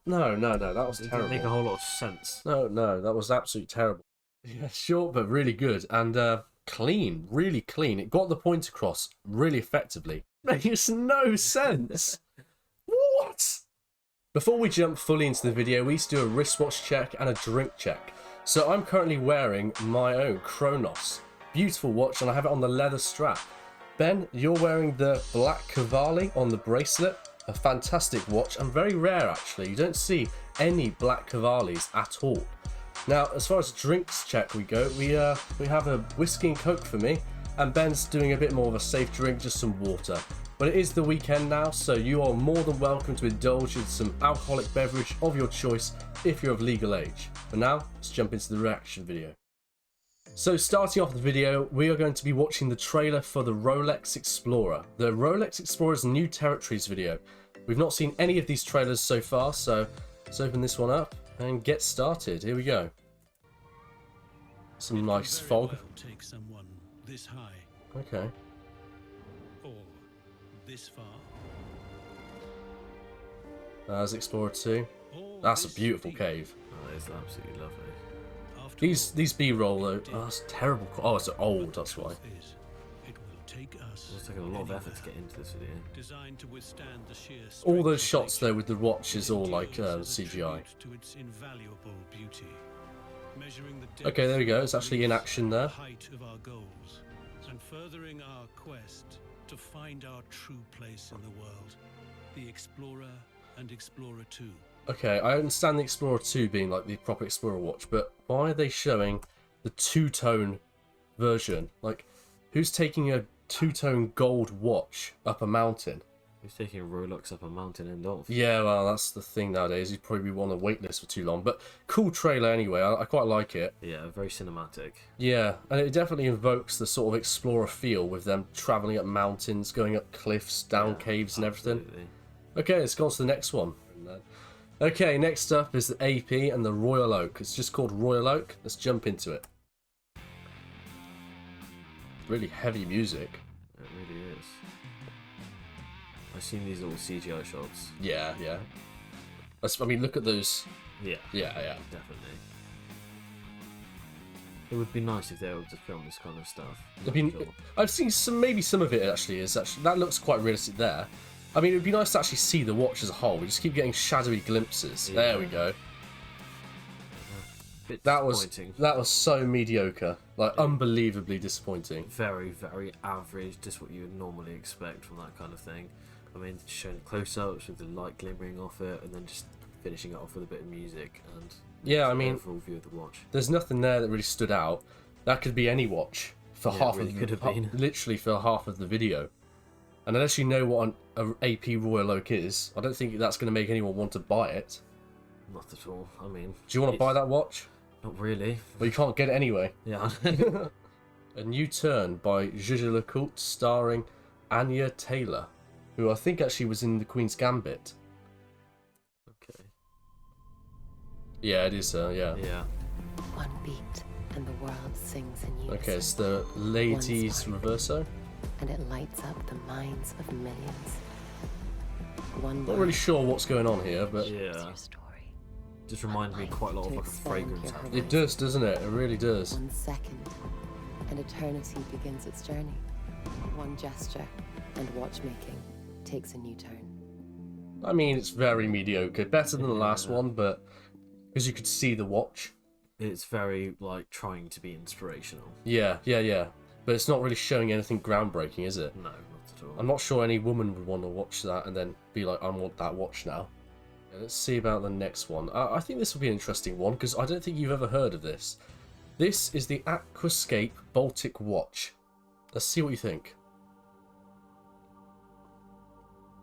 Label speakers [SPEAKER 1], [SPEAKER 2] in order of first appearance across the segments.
[SPEAKER 1] No, no, no, that was
[SPEAKER 2] It didn't
[SPEAKER 1] terrible.
[SPEAKER 2] make a whole lot of sense.
[SPEAKER 1] No, no, that was absolutely terrible. Yeah, short but really good, and clean, really clean. It got the point across really effectively. Makes no sense. What? Before we jump fully into the video, we need to do a wristwatch check and a drink check. So I'm currently wearing my own Chronos. Beautiful watch, and I have it on the leather strap. Ben, you're wearing the black Cavalli on the bracelet. A fantastic watch, and very rare actually. You don't see any black Cavallis at all. Now, as far as drinks check we go, we have a whiskey and coke for me, and Ben's doing a bit more of a safe drink, just some water. But it is the weekend now, so you are more than welcome to indulge in some alcoholic beverage of your choice if you're of legal age. But now, let's jump into the reaction video. So starting off the video, we are going to be watching the trailer for the Rolex Explorer. The Rolex Explorer's New Territories video. We've not seen any of these trailers so far, so let's open this one up and get started. Here we go. Some nice fog.
[SPEAKER 3] Take someone this high
[SPEAKER 1] Okay.
[SPEAKER 3] or this far.
[SPEAKER 1] There's Explorer 2.
[SPEAKER 3] Or
[SPEAKER 1] That's a
[SPEAKER 3] this
[SPEAKER 1] beautiful
[SPEAKER 3] deep.
[SPEAKER 1] cave.
[SPEAKER 2] Oh, that is absolutely lovely.
[SPEAKER 3] After
[SPEAKER 1] These
[SPEAKER 3] all,
[SPEAKER 1] B-roll though, oh, that's terrible. Oh, it's old, that's why.
[SPEAKER 3] truth is, it will take us
[SPEAKER 2] It's taken a lot of effort to get into this video.
[SPEAKER 3] designed to withstand the sheer
[SPEAKER 1] All
[SPEAKER 3] strength
[SPEAKER 1] those
[SPEAKER 3] of
[SPEAKER 1] shots
[SPEAKER 3] nature.
[SPEAKER 1] though with the watch is all
[SPEAKER 3] It
[SPEAKER 1] like
[SPEAKER 3] deals as a
[SPEAKER 1] CGI.
[SPEAKER 3] tribute to its invaluable beauty, measuring the
[SPEAKER 1] Okay, there we go. It's
[SPEAKER 3] depth,
[SPEAKER 1] actually in
[SPEAKER 3] reach,
[SPEAKER 1] action
[SPEAKER 3] and
[SPEAKER 1] there.
[SPEAKER 3] height of our goals, and furthering our quest to find our true place in the world, the Explorer and Explorer 2.
[SPEAKER 1] Okay, I understand the Explorer 2 being like the proper Explorer watch, but why are they showing the two-tone version? Like, who's taking a two-tone gold watch up a mountain?
[SPEAKER 2] He's taking a Rolex up a mountain and off.
[SPEAKER 1] Yeah, well, that's the thing nowadays. You'd probably be on a wait list for too long. But cool trailer anyway. I quite like it.
[SPEAKER 2] Yeah, very cinematic.
[SPEAKER 1] Yeah, and it definitely invokes the sort of Explorer feel with them travelling up mountains, going up cliffs, down
[SPEAKER 2] Yeah,
[SPEAKER 1] caves and everything.
[SPEAKER 2] absolutely.
[SPEAKER 1] Okay, let's go on to the next one. Okay, next up is the AP and the Royal Oak. It's just called Royal Oak. Let's jump into it. Really heavy music.
[SPEAKER 2] It really is. I've seen these little CGI shots.
[SPEAKER 1] Yeah, yeah. I mean, look at those.
[SPEAKER 2] Yeah,
[SPEAKER 1] Yeah, yeah.
[SPEAKER 2] definitely. It would be nice if they were able to film this kind of stuff.
[SPEAKER 1] I mean,
[SPEAKER 2] Sure.
[SPEAKER 1] I've seen maybe some of it actually is actually that looks quite realistic there. I mean, it'd be nice to actually see the watch as a whole. We just keep getting shadowy glimpses.
[SPEAKER 2] Yeah.
[SPEAKER 1] There we go.
[SPEAKER 2] Bit
[SPEAKER 1] That was
[SPEAKER 2] disappointing.
[SPEAKER 1] so mediocre, like unbelievably disappointing.
[SPEAKER 2] Very, very average. Just what you would normally expect from that kind of thing. I mean, showing close-ups with the light glimmering off it, and then just finishing it off with a bit of music and
[SPEAKER 1] Yeah, I
[SPEAKER 2] an
[SPEAKER 1] mean,
[SPEAKER 2] overall view of the watch.
[SPEAKER 1] there's nothing there that really stood out. That could be any watch for
[SPEAKER 2] Yeah,
[SPEAKER 1] half
[SPEAKER 2] it really
[SPEAKER 1] of
[SPEAKER 2] could have been.
[SPEAKER 1] literally for half of the video. And unless you know what an AP Royal Oak is, I don't think that's going to make anyone want to buy it.
[SPEAKER 2] Not at all. I mean,
[SPEAKER 1] Do you want to buy that watch?
[SPEAKER 2] Not really.
[SPEAKER 1] Well, you can't get it anyway.
[SPEAKER 2] Yeah.
[SPEAKER 1] A New Turn by Gigi Lecoultre starring Anya Taylor, who I think actually was in The Queen's Gambit.
[SPEAKER 2] Okay.
[SPEAKER 1] Yeah, it is her, yeah.
[SPEAKER 2] Yeah.
[SPEAKER 4] One beat, and the world sings in unison.
[SPEAKER 1] Okay, it's the Ladies
[SPEAKER 4] One
[SPEAKER 1] Reverso.
[SPEAKER 4] and it lights up the minds of millions. One
[SPEAKER 1] Not really sure what's going on here, but
[SPEAKER 2] Yeah.
[SPEAKER 4] your story.
[SPEAKER 2] Just reminds me quite a lot of like a fragrance. album.
[SPEAKER 1] it does, doesn't it? It really does.
[SPEAKER 4] 1 second, and eternity begins its journey. One gesture, and watchmaking takes a new turn.
[SPEAKER 1] I mean, it's very mediocre. Better than the last one, but because you could see the watch.
[SPEAKER 2] It's very like trying to be inspirational.
[SPEAKER 1] Yeah, yeah, yeah. But it's not really showing anything groundbreaking, is it?
[SPEAKER 2] No, not at all.
[SPEAKER 1] I'm not sure any woman would want to watch that and then be like, I want that watch now. Yeah, let's see about the next one. I think this will be an interesting one because I don't think you've ever heard of this. This is the Aquascape Baltic watch. Let's see what you think.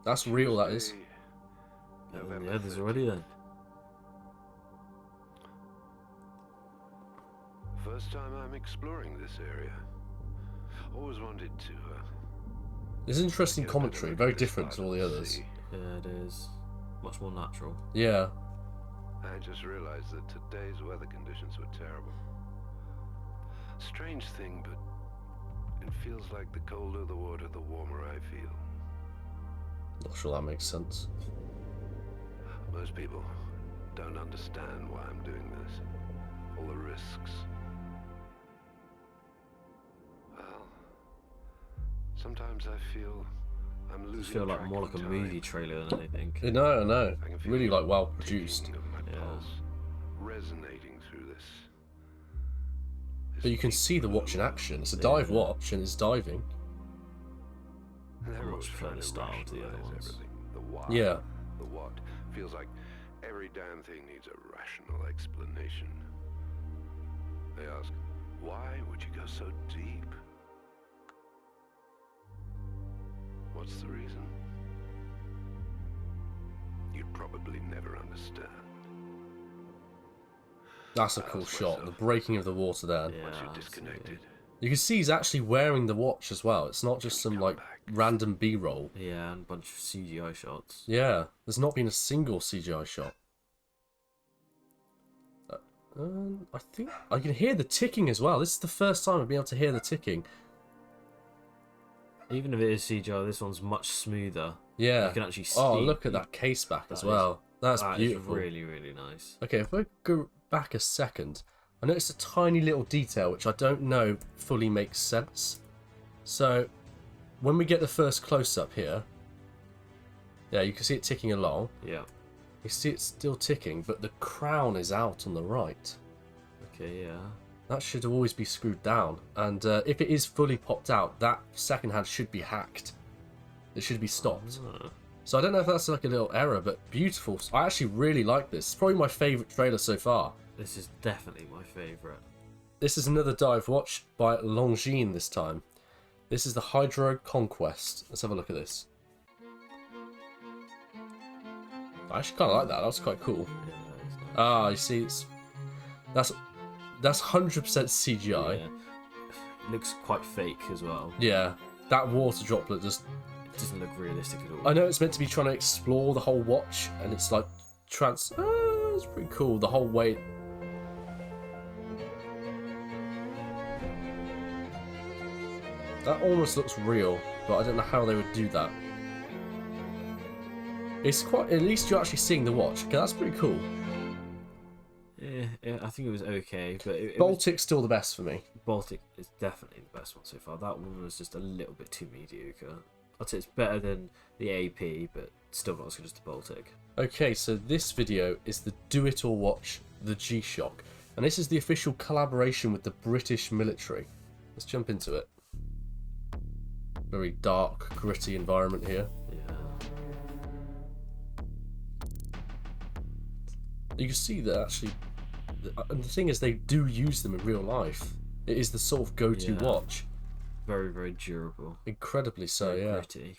[SPEAKER 1] That's real, that is.
[SPEAKER 2] Yeah, there's already then.
[SPEAKER 5] First time I'm exploring this area. Always wanted to.
[SPEAKER 1] There's interesting
[SPEAKER 5] get a better
[SPEAKER 1] commentary,
[SPEAKER 5] look
[SPEAKER 1] very
[SPEAKER 5] at this
[SPEAKER 1] different
[SPEAKER 5] part
[SPEAKER 1] to all
[SPEAKER 5] of
[SPEAKER 1] the others.
[SPEAKER 5] sea.
[SPEAKER 2] Yeah, it is. Much more natural.
[SPEAKER 1] Yeah.
[SPEAKER 5] I just realized that today's weather conditions were terrible. Strange thing, but it feels like the colder the water, the warmer I feel.
[SPEAKER 1] Not sure that makes sense.
[SPEAKER 5] Most people don't understand why I'm doing this. All the risks. Well, sometimes I feel I'm
[SPEAKER 2] I
[SPEAKER 5] losing
[SPEAKER 2] just feel like
[SPEAKER 5] track
[SPEAKER 2] more
[SPEAKER 5] of
[SPEAKER 2] like a
[SPEAKER 5] time.
[SPEAKER 2] movie trailer than anything.
[SPEAKER 1] I know.
[SPEAKER 5] I can feel
[SPEAKER 1] Really
[SPEAKER 5] the
[SPEAKER 1] like well produced.
[SPEAKER 5] ticking of my
[SPEAKER 2] Yeah.
[SPEAKER 5] pulse resonating through this.
[SPEAKER 1] But you can see the watch in action. It's a dive
[SPEAKER 2] Yeah.
[SPEAKER 1] watch and it's diving.
[SPEAKER 5] They're
[SPEAKER 2] much
[SPEAKER 5] always
[SPEAKER 2] prefer
[SPEAKER 5] trying
[SPEAKER 2] the
[SPEAKER 5] to
[SPEAKER 2] style to the other
[SPEAKER 5] rationalize
[SPEAKER 2] ones.
[SPEAKER 5] everything. The why,
[SPEAKER 1] Yeah.
[SPEAKER 5] the what. Feels like every damn thing needs a rational explanation. They ask, why would you go so deep? What's the reason? You'd probably never understand.
[SPEAKER 1] That's a
[SPEAKER 5] I
[SPEAKER 1] cool
[SPEAKER 5] asked
[SPEAKER 1] shot. The
[SPEAKER 5] myself,
[SPEAKER 1] breaking of the water there.
[SPEAKER 2] Yeah,
[SPEAKER 5] once you're
[SPEAKER 2] absolutely.
[SPEAKER 5] disconnected,
[SPEAKER 1] You can see he's actually wearing the watch as well. It's not just
[SPEAKER 5] Can
[SPEAKER 1] some
[SPEAKER 5] you
[SPEAKER 1] like
[SPEAKER 5] come back?
[SPEAKER 1] random B-roll.
[SPEAKER 2] Yeah, and a bunch of CGI shots.
[SPEAKER 1] Yeah, there's not been a single CGI shot. I think I can hear the ticking as well. This is the first time I've been able to hear the ticking.
[SPEAKER 2] Even if it is CGI, this one's much smoother.
[SPEAKER 1] Yeah.
[SPEAKER 2] You can actually see.
[SPEAKER 1] Oh, look at that case back as
[SPEAKER 2] that
[SPEAKER 1] well. That's
[SPEAKER 2] That is
[SPEAKER 1] beautiful.
[SPEAKER 2] really, really nice.
[SPEAKER 1] Okay, if we go back a second, I noticed a tiny little detail which I don't know fully makes sense. So, when we get the first close-up here, yeah, you can see it ticking along.
[SPEAKER 2] Yeah.
[SPEAKER 1] You see it's still ticking, but the crown is out on the right.
[SPEAKER 2] Okay, yeah.
[SPEAKER 1] That should always be screwed down. And if it is fully popped out, that second hand should be hacked. It should be stopped.
[SPEAKER 2] Ah.
[SPEAKER 1] So I don't know if that's like a little error, but beautiful. I actually really like this. It's probably my favourite trailer so far.
[SPEAKER 2] This is definitely my favourite.
[SPEAKER 1] This is another dive watch by Longines this time. This is the Hydro Conquest. Let's have a look at this. I actually kind of like that. That was quite cool.
[SPEAKER 2] Yeah, that is nice.
[SPEAKER 1] Ah, you see, that's 100% CGI.
[SPEAKER 2] Yeah. It looks quite fake as well.
[SPEAKER 1] Yeah, that water droplet just.
[SPEAKER 2] It doesn't look realistic at all.
[SPEAKER 1] I know it's meant to be trying to explore the whole watch, and it's like it's pretty cool the whole way. That almost looks real, but I don't know how they would do that. It's quite. At least you're actually seeing the watch. Okay, that's pretty cool.
[SPEAKER 2] Yeah, I think it was okay, but it was,
[SPEAKER 1] Baltic's still the best for me.
[SPEAKER 2] Baltic is definitely the best one so far. That one was just a little bit too mediocre. I'd say it's better than the AP, but still not as good as the Baltic.
[SPEAKER 1] Okay, so this video is the Do It All watch, the G-Shock, and this is the official collaboration with the British military. Let's jump into it. Very dark, gritty environment here.
[SPEAKER 2] Yeah.
[SPEAKER 1] You can see that actually, and the thing is, they do use them in real life. It is the sort of go-to
[SPEAKER 2] Yeah.
[SPEAKER 1] watch.
[SPEAKER 2] Very, very durable.
[SPEAKER 1] Incredibly so,
[SPEAKER 2] Very
[SPEAKER 1] yeah.
[SPEAKER 2] gritty.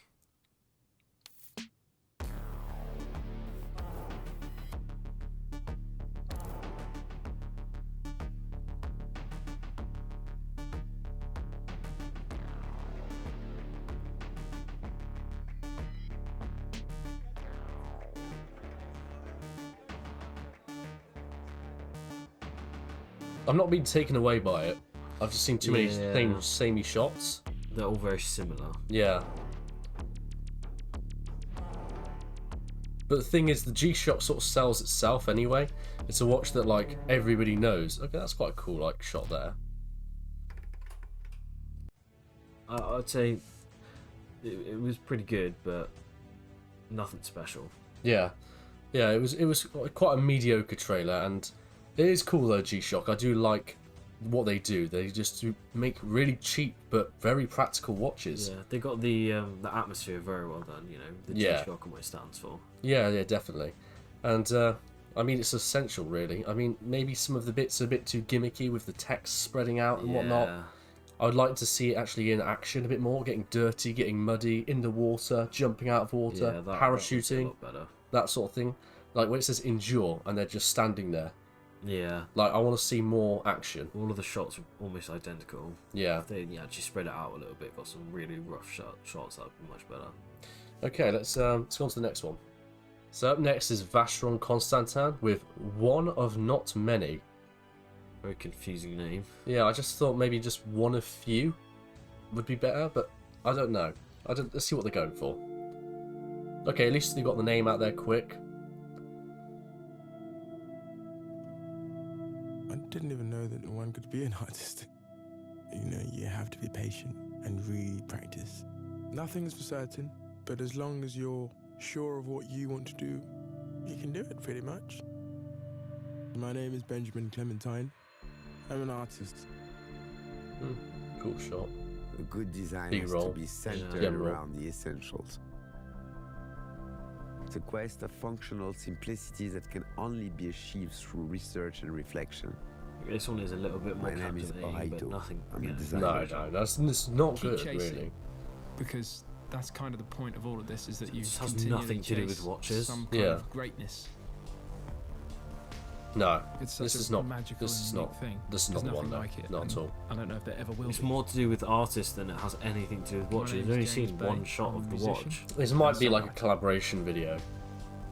[SPEAKER 1] I've not been taken away by it. I've just seen too many
[SPEAKER 2] Yeah.
[SPEAKER 1] samey shots.
[SPEAKER 2] They're all very similar.
[SPEAKER 1] Yeah. But the thing is, the G-Shock sort of sells itself anyway. It's a watch that, like, everybody knows. Okay, that's quite a cool, like, shot there.
[SPEAKER 2] I'd say it was pretty good, but nothing special.
[SPEAKER 1] Yeah. Yeah, it was quite a mediocre trailer, and it is cool, though, G-Shock. I do like what they do. They just do make really cheap but very practical watches.
[SPEAKER 2] Yeah, they got the atmosphere very well done. You know, the
[SPEAKER 1] Yeah.
[SPEAKER 2] G-Shock and what it stands for.
[SPEAKER 1] Yeah, definitely. And, I mean, it's essential, really. I mean, maybe some of the bits are a bit too gimmicky with the text spreading out and whatnot.
[SPEAKER 2] Yeah.
[SPEAKER 1] I would like to see it actually in action a bit more, getting dirty, getting muddy, in the water, jumping out of water,
[SPEAKER 2] Yeah, that was a
[SPEAKER 1] parachuting,
[SPEAKER 2] lot better.
[SPEAKER 1] that sort of thing. Like when it says endure and they're just standing there.
[SPEAKER 2] Yeah,
[SPEAKER 1] Like, I want to see more action.
[SPEAKER 2] all of the shots were almost identical.
[SPEAKER 1] Yeah.
[SPEAKER 2] If they actually spread it out a little bit, got some really rough shots, that would be much better.
[SPEAKER 1] Okay, let's go on to the next one. So up next is Vacheron Constantin with One of Not Many.
[SPEAKER 2] Very confusing name.
[SPEAKER 1] Yeah, I just thought maybe just one of few would be better, but I don't know. Let's see what they're going for. Okay, at least they got the name out there quick.
[SPEAKER 6] I didn't even know that one could be an artist. You know, you have to be patient and really practice. Nothing is for certain, but as long as you're sure of what you want to do, you can do it pretty much. My name is Benjamin Clementine. I'm an artist.
[SPEAKER 1] Cool shot.
[SPEAKER 7] A good design
[SPEAKER 1] Big
[SPEAKER 7] has
[SPEAKER 1] roll.
[SPEAKER 7] to be centered
[SPEAKER 1] Yeah, roll.
[SPEAKER 7] around the essentials. It's a quest of functional simplicity that can only be achieved through research and reflection.
[SPEAKER 2] This one is a little bit more
[SPEAKER 7] My name is
[SPEAKER 2] captivating, but
[SPEAKER 7] Mido.
[SPEAKER 2] nothing.
[SPEAKER 7] I'm a
[SPEAKER 2] Yeah.
[SPEAKER 7] designer.
[SPEAKER 1] No, that's not
[SPEAKER 8] Keep
[SPEAKER 1] good,
[SPEAKER 8] chasing.
[SPEAKER 1] really.
[SPEAKER 8] Because that's kind of the point of all of this, is that you
[SPEAKER 2] This has
[SPEAKER 8] continually
[SPEAKER 2] nothing to do with
[SPEAKER 8] chase
[SPEAKER 2] watches.
[SPEAKER 8] some kind
[SPEAKER 1] Yeah.
[SPEAKER 8] of greatness.
[SPEAKER 1] No,
[SPEAKER 8] It's such
[SPEAKER 1] this
[SPEAKER 8] a
[SPEAKER 1] is not.
[SPEAKER 8] magical
[SPEAKER 1] This is
[SPEAKER 8] and unique
[SPEAKER 1] not.
[SPEAKER 8] thing.
[SPEAKER 1] This is
[SPEAKER 8] There's
[SPEAKER 1] not the one.
[SPEAKER 8] nothing
[SPEAKER 1] No,
[SPEAKER 8] like it,
[SPEAKER 1] not at
[SPEAKER 8] and
[SPEAKER 1] all.
[SPEAKER 8] I don't know if there ever will
[SPEAKER 2] It's
[SPEAKER 8] be.
[SPEAKER 2] more to do with artists than it has anything to do with
[SPEAKER 8] My
[SPEAKER 2] watches.
[SPEAKER 8] name's
[SPEAKER 2] I've only
[SPEAKER 8] James
[SPEAKER 2] seen
[SPEAKER 8] Bay.
[SPEAKER 2] one shot
[SPEAKER 8] I'm a
[SPEAKER 2] of the
[SPEAKER 8] musician.
[SPEAKER 2] watch.
[SPEAKER 1] This might be
[SPEAKER 8] And
[SPEAKER 1] like a
[SPEAKER 8] songwriter.
[SPEAKER 1] collaboration video,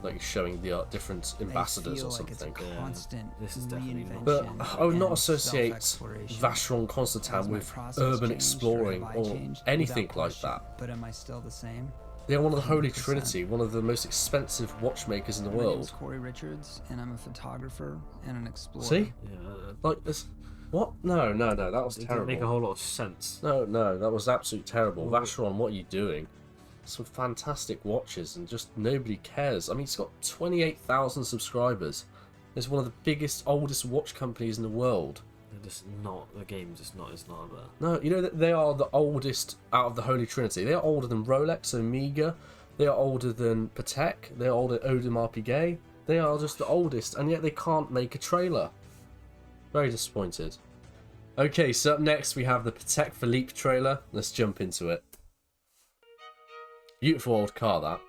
[SPEAKER 1] like showing the different ambassadors or
[SPEAKER 9] I feel like
[SPEAKER 1] something.
[SPEAKER 9] it's a constant
[SPEAKER 2] This is definitely not.
[SPEAKER 1] But I would not
[SPEAKER 9] and
[SPEAKER 1] associate
[SPEAKER 9] self-exploration.
[SPEAKER 1] Vacheron
[SPEAKER 9] Has
[SPEAKER 1] Constantin
[SPEAKER 9] my
[SPEAKER 1] with
[SPEAKER 9] process
[SPEAKER 1] urban
[SPEAKER 9] changed, or
[SPEAKER 1] exploring
[SPEAKER 9] have I
[SPEAKER 1] or
[SPEAKER 9] changed?
[SPEAKER 1] anything
[SPEAKER 9] Without
[SPEAKER 1] like
[SPEAKER 9] question.
[SPEAKER 1] that.
[SPEAKER 9] But am I still the same?
[SPEAKER 1] They're one of the holy
[SPEAKER 9] 100%.
[SPEAKER 1] trinity, one of the most expensive watchmakers in the
[SPEAKER 9] My name is
[SPEAKER 1] world.
[SPEAKER 9] Corey Richards, and I'm a photographer and an explorer.
[SPEAKER 1] See,
[SPEAKER 2] Yeah,
[SPEAKER 1] like this. What? No, that was
[SPEAKER 2] it didn't
[SPEAKER 1] terrible.
[SPEAKER 2] make a whole lot of sense.
[SPEAKER 1] No, that was absolutely terrible.
[SPEAKER 2] Well,
[SPEAKER 1] Vacheron, what are you doing? Some fantastic watches, and just nobody cares. I mean, it's got 28,000 subscribers. It's one of the biggest, oldest watch companies in the world.
[SPEAKER 2] They're just not. The game's just not as not there.
[SPEAKER 1] No, you know that they are the oldest out of the Holy Trinity. They are older than Rolex, Omega. They are older than Patek. They are older than Audemars Piguet. They are just the oldest, and yet they can't make a trailer. Very disappointed. Okay, so up next we have the Patek Phillipe trailer. Let's jump into it. Beautiful old car, that.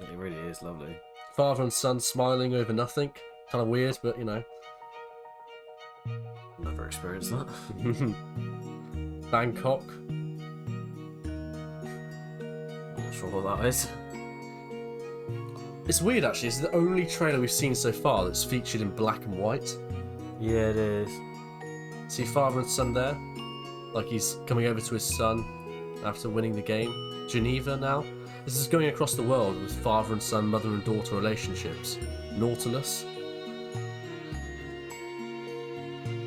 [SPEAKER 2] It really is lovely.
[SPEAKER 1] Father and son smiling over nothing. Kind of weird, but you know.
[SPEAKER 2] Never experienced that.
[SPEAKER 1] Bangkok.
[SPEAKER 2] I'm not sure what that is.
[SPEAKER 1] It's weird actually, it's the only trailer we've seen so far that's featured in black and white.
[SPEAKER 2] Yeah, it is.
[SPEAKER 1] See father and son there? Like he's coming over to his son after winning the game. Geneva now. This is going across the world with father and son, mother and daughter relationships. Nautilus.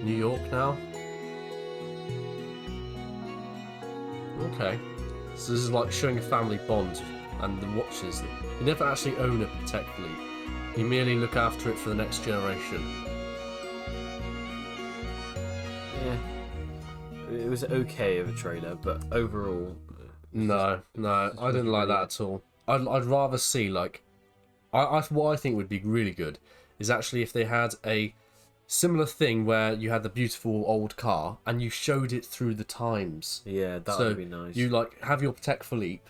[SPEAKER 1] New York now. Okay. So this is like showing a family bond and the watches. You never actually own a Patek Philippe. You merely look after it for the next generation.
[SPEAKER 2] Yeah. It was okay of a trailer, but overall.
[SPEAKER 1] No, I didn't like that at all. I'd rather see like, what I think would be really good is actually if they had a similar thing where you had the beautiful old car and you showed it through the times.
[SPEAKER 2] Yeah, that
[SPEAKER 1] So
[SPEAKER 2] would be nice.
[SPEAKER 1] you like have your Patek Philippe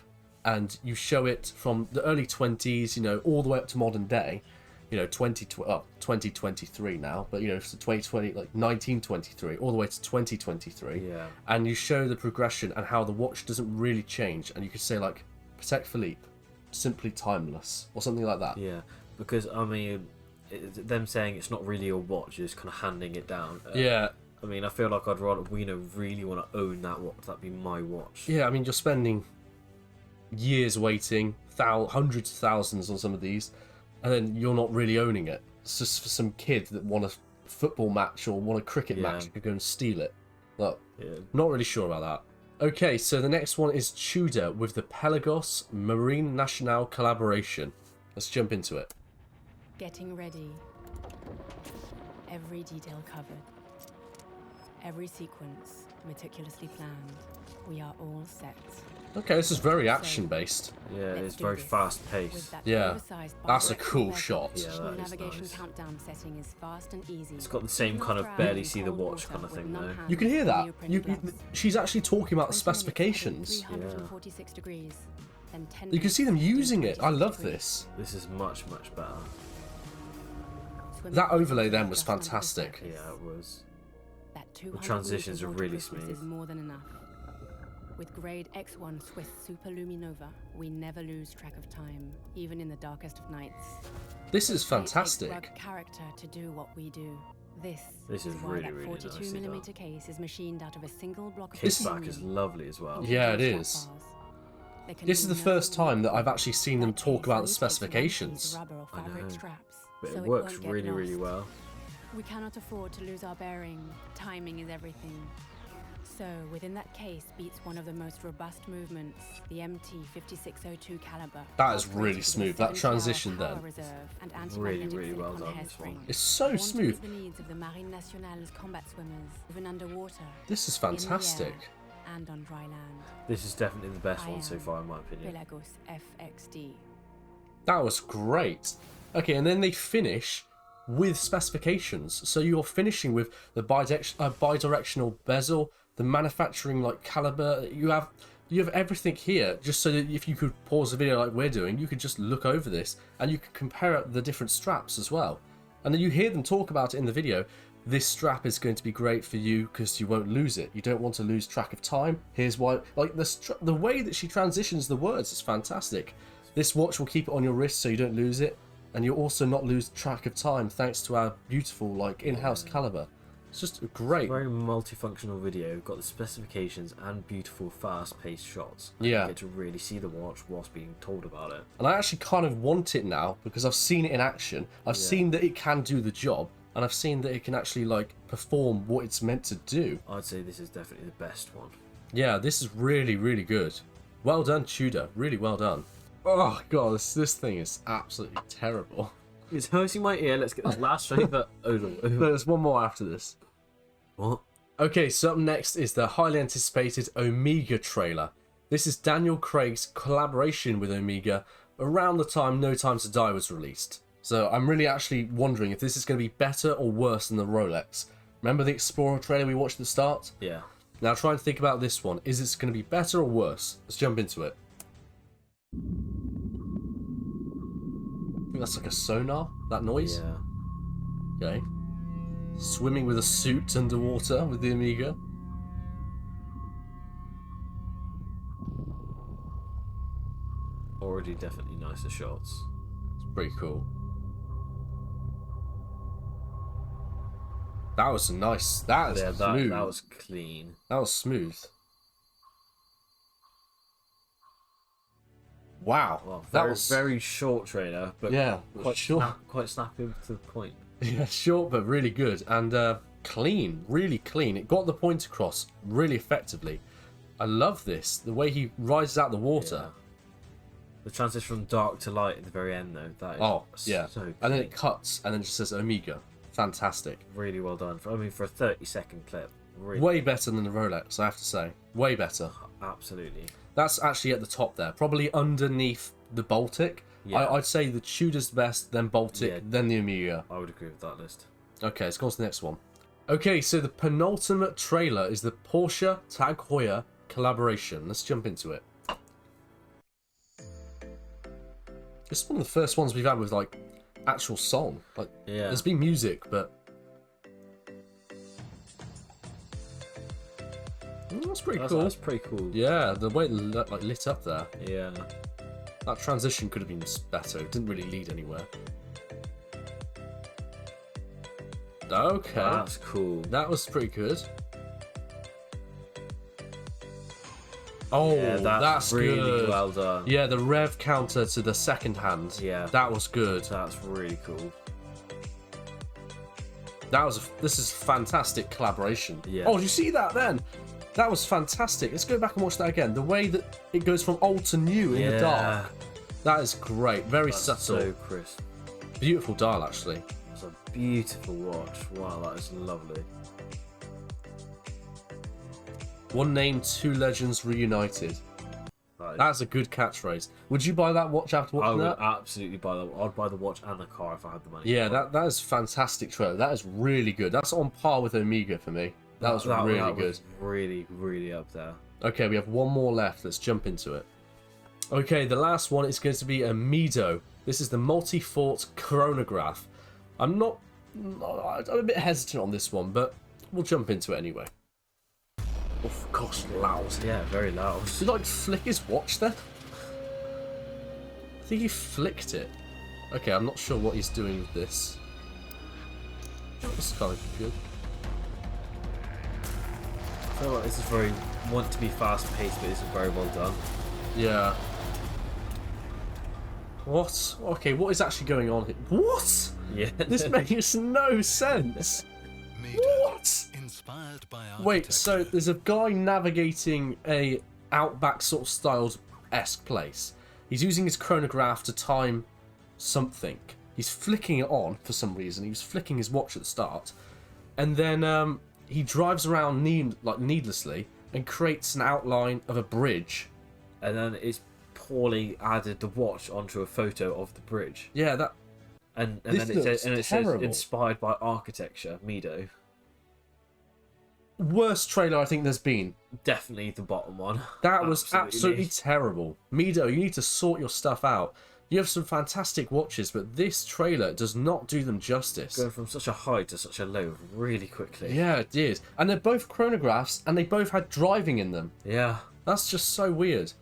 [SPEAKER 1] and you show it from the early 20s, you know, all the way up to modern day. You know, 2023 now, but you know, it's 2020, like 1923, all the way to 2023.
[SPEAKER 2] Yeah.
[SPEAKER 1] And you show the progression and how the watch doesn't really change, and you could say like Patek Philippe, simply timeless, or something like that.
[SPEAKER 2] Yeah, because I mean, them saying it's not really a watch is kind of handing it down.
[SPEAKER 1] Yeah,
[SPEAKER 2] I mean, I feel like I'd rather really want to own that watch. That'd be my watch.
[SPEAKER 1] yeah. I mean, you're spending years waiting, hundreds of thousands on some of these, and then you're not really owning it. It's just for some kid that want a football match or want a cricket match, you could go and steal it. Look,
[SPEAKER 2] Yeah.
[SPEAKER 1] not really sure about that. Okay, so the next one is Tudor with the Pelagos Marine Nationale collaboration. Let's jump into it.
[SPEAKER 4] Getting ready. Every detail covered. Every sequence meticulously planned. We are all set.
[SPEAKER 1] Okay, this is very action based.
[SPEAKER 2] Yeah,
[SPEAKER 4] Let's
[SPEAKER 2] it's
[SPEAKER 4] do
[SPEAKER 2] very
[SPEAKER 4] this.
[SPEAKER 2] fast
[SPEAKER 4] With
[SPEAKER 2] paced.
[SPEAKER 4] that
[SPEAKER 1] Yeah,
[SPEAKER 4] oversized
[SPEAKER 1] that's a
[SPEAKER 4] bar
[SPEAKER 1] cool
[SPEAKER 4] back
[SPEAKER 1] shot.
[SPEAKER 2] Yeah,
[SPEAKER 4] the
[SPEAKER 2] that is
[SPEAKER 4] navigation
[SPEAKER 2] nice.
[SPEAKER 4] countdown setting is fast and easy.
[SPEAKER 2] It's got the same kind of barely see the watch kind of thing though.
[SPEAKER 1] You can hear that. She's actually talking about the specifications.
[SPEAKER 4] 346 degrees. Then 10
[SPEAKER 1] You can see them
[SPEAKER 4] minutes,
[SPEAKER 1] using it. I
[SPEAKER 4] 126
[SPEAKER 1] love
[SPEAKER 4] degrees.
[SPEAKER 1] this.
[SPEAKER 2] This is much better.
[SPEAKER 4] Swimming
[SPEAKER 1] That overlay
[SPEAKER 4] lanes
[SPEAKER 1] then was
[SPEAKER 4] adjustment of the
[SPEAKER 1] fantastic.
[SPEAKER 4] surface.
[SPEAKER 2] Yeah, it was.
[SPEAKER 4] That 200
[SPEAKER 2] transitions
[SPEAKER 4] meters
[SPEAKER 2] are
[SPEAKER 4] onto
[SPEAKER 2] really
[SPEAKER 4] the surface
[SPEAKER 2] smooth.
[SPEAKER 4] Is more than enough. With grade X1 Swiss Super Luminova, we never lose track of time, even in the darkest of nights.
[SPEAKER 1] This is
[SPEAKER 4] It takes
[SPEAKER 1] fantastic.
[SPEAKER 4] rugged character to do what we do. This
[SPEAKER 2] is
[SPEAKER 4] why
[SPEAKER 2] really,
[SPEAKER 4] that
[SPEAKER 2] really
[SPEAKER 4] 42
[SPEAKER 2] nicely done.
[SPEAKER 4] millimeter case is machined out of a single block of
[SPEAKER 1] This-
[SPEAKER 2] Kickback is lovely as well.
[SPEAKER 1] Yeah, it is. This is the first time that I've actually seen them talk about the specifications.
[SPEAKER 2] I know. But it works really, really well.
[SPEAKER 10] We cannot afford to lose our bearing. Timing is everything. So, within that case beats one of the most robust movements, the MT-5602 caliber.
[SPEAKER 1] That is really smooth. That transition then.
[SPEAKER 2] Really well done. This one.
[SPEAKER 1] It's so smooth.
[SPEAKER 10] The needs of the Marine Nationale's combat swimmers, even underwater.
[SPEAKER 1] This is fantastic.
[SPEAKER 10] And on dry land.
[SPEAKER 2] This is definitely the best one so far, in my opinion.
[SPEAKER 10] Pelagos FXD.
[SPEAKER 1] That was great. Okay, and then they finish with specifications. So you're finishing with the bidirectional bezel, the manufacturing like caliber. You have everything here, just so that if you could pause the video like we're doing, you could just look over this and you could compare the different straps as well. And then you hear them talk about it in the video. This strap is going to be great for you because you won't lose it. You don't want to lose track of time. Here's why. Like the way that she transitions the words is fantastic. This watch will keep it on your wrist so you don't lose it, and you'll also not lose track of time thanks to our beautiful like in-house caliber. It's just great.
[SPEAKER 2] Very multifunctional video. Got the specifications and beautiful fast-paced shots.
[SPEAKER 1] Yeah.
[SPEAKER 2] You get to really see the watch whilst being told about it.
[SPEAKER 1] And I actually kind of want it now because I've seen it in action. I've seen that it can do the job. And I've seen that it can actually like perform what it's meant to do.
[SPEAKER 2] I'd say this is definitely the best one.
[SPEAKER 1] Yeah, this is really, really good. Well done, Tudor. Really well done. Oh god, this thing is absolutely terrible.
[SPEAKER 2] It's hurting my ear. Let's get the last favourite.
[SPEAKER 1] There's one more after this.
[SPEAKER 2] What?
[SPEAKER 1] Okay, so up next is the highly anticipated Omega trailer. This is Daniel Craig's collaboration with Omega around the time No Time to Die was released. So I'm really actually wondering if this is going to be better or worse than the Rolex. Remember the Explorer trailer we watched at the start?
[SPEAKER 2] Yeah.
[SPEAKER 1] Now try and think about this one. Is this going to be better or worse? Let's jump into it. I think that's like a sonar, that noise.
[SPEAKER 2] Yeah.
[SPEAKER 1] Okay. Swimming with a suit underwater with the Omega.
[SPEAKER 2] Already definitely nicer shots.
[SPEAKER 1] It's pretty cool. That was nice. That is smooth.
[SPEAKER 2] That was clean.
[SPEAKER 1] That was smooth. Wow.
[SPEAKER 2] Well,
[SPEAKER 1] that
[SPEAKER 2] very,
[SPEAKER 1] was
[SPEAKER 2] very short trailer, but
[SPEAKER 1] yeah,
[SPEAKER 2] quite
[SPEAKER 1] short.
[SPEAKER 2] Quite snappy to the point.
[SPEAKER 1] Yeah, short but really good and clean, really clean. It got the point across really effectively. I love this. The way he rises out the water.
[SPEAKER 2] Yeah. The transition from dark to light at the very end, though. That is
[SPEAKER 1] yeah.
[SPEAKER 2] So clean.
[SPEAKER 1] And then it cuts and then it just says Omega. Fantastic.
[SPEAKER 2] Really well done. For a 30-second clip. Really
[SPEAKER 1] way better than the Rolex, I have to say. Way better.
[SPEAKER 2] Absolutely.
[SPEAKER 1] That's actually at the top there. Probably underneath the Baltic.
[SPEAKER 2] Yeah.
[SPEAKER 1] I'd say the Tudor's best, then Baltic, then the Omega.
[SPEAKER 2] I would agree with that list.
[SPEAKER 1] Okay, let's go on to the next one. Okay, so the penultimate trailer is the Porsche Tag Heuer collaboration. Let's jump into it. It's one of the first ones we've had with like actual song. Like,
[SPEAKER 2] yeah.
[SPEAKER 1] There's been music, but that's pretty cool.
[SPEAKER 2] That's pretty cool.
[SPEAKER 1] Yeah, the way it like lit up there.
[SPEAKER 2] Yeah.
[SPEAKER 1] That transition could have been better. It didn't really lead anywhere. Okay.
[SPEAKER 2] That's cool.
[SPEAKER 1] That was pretty good. Oh,
[SPEAKER 2] yeah, that's really
[SPEAKER 1] good.
[SPEAKER 2] well done.
[SPEAKER 1] Yeah, the rev counter to the second hand.
[SPEAKER 2] Yeah.
[SPEAKER 1] That was good.
[SPEAKER 2] That's really cool.
[SPEAKER 1] This is fantastic collaboration.
[SPEAKER 2] Yeah.
[SPEAKER 1] Oh, did you see that then? That was fantastic. Let's go back and watch that again. The way that it goes from old to new in the dark. That is great. Very subtle.
[SPEAKER 2] So crisp.
[SPEAKER 1] Beautiful dial, actually.
[SPEAKER 2] It's a beautiful watch. Wow, that is lovely.
[SPEAKER 1] One name, two legends reunited. That's a good catchphrase. Would you buy that watch after watching that?
[SPEAKER 2] I would absolutely buy that. I'd buy the watch and the car if I had the money.
[SPEAKER 1] Yeah, that is fantastic trailer. That is really good. That's on par with Omega for me. That was really good.
[SPEAKER 2] Was really, really up there.
[SPEAKER 1] Okay, we have one more left. Let's jump into it. Okay, the last one is going to be a Mido. This is the multi-fort chronograph. I'm a bit hesitant on this one, but we'll jump into it anyway. Oh, gosh, loud.
[SPEAKER 2] Yeah, very loud.
[SPEAKER 1] Did he like flick his watch then? I think he flicked it. Okay, I'm not sure what he's doing with this. That's kind of good.
[SPEAKER 2] I feel like this is very want to be fast paced, but this is very well done.
[SPEAKER 1] Yeah. What? Okay, what is actually going on here? What?
[SPEAKER 2] Yeah.
[SPEAKER 1] This makes no sense. What?
[SPEAKER 3] Inspired by
[SPEAKER 1] Wait, so there's a guy navigating a outback sort of styled-esque place. He's using his chronograph to time something. He's flicking it on for some reason. He was flicking his watch at the start. And then he drives around needlessly and creates an outline of a bridge.
[SPEAKER 2] And then it's poorly added the watch onto a photo of the bridge.
[SPEAKER 1] Yeah, that...
[SPEAKER 2] And
[SPEAKER 1] This
[SPEAKER 2] then it
[SPEAKER 1] looks
[SPEAKER 2] says
[SPEAKER 1] terrible.
[SPEAKER 2] inspired by architecture, Mido.
[SPEAKER 1] Worst trailer I think there's been.
[SPEAKER 2] Definitely the bottom one.
[SPEAKER 1] That was absolutely terrible. Mido, you need to sort your stuff out. You have some fantastic watches, but this trailer does not do them justice.
[SPEAKER 2] Going from such a high to such a low really quickly.
[SPEAKER 1] Yeah, it did. And they're both chronographs, and they both had driving in them.
[SPEAKER 2] Yeah.
[SPEAKER 1] That's just so weird.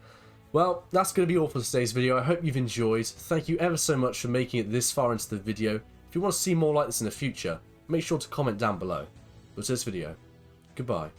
[SPEAKER 1] Well, that's going to be all for today's video. I hope you've enjoyed. Thank you ever so much for making it this far into the video. If you want to see more like this in the future, make sure to comment down below. But to this video, goodbye.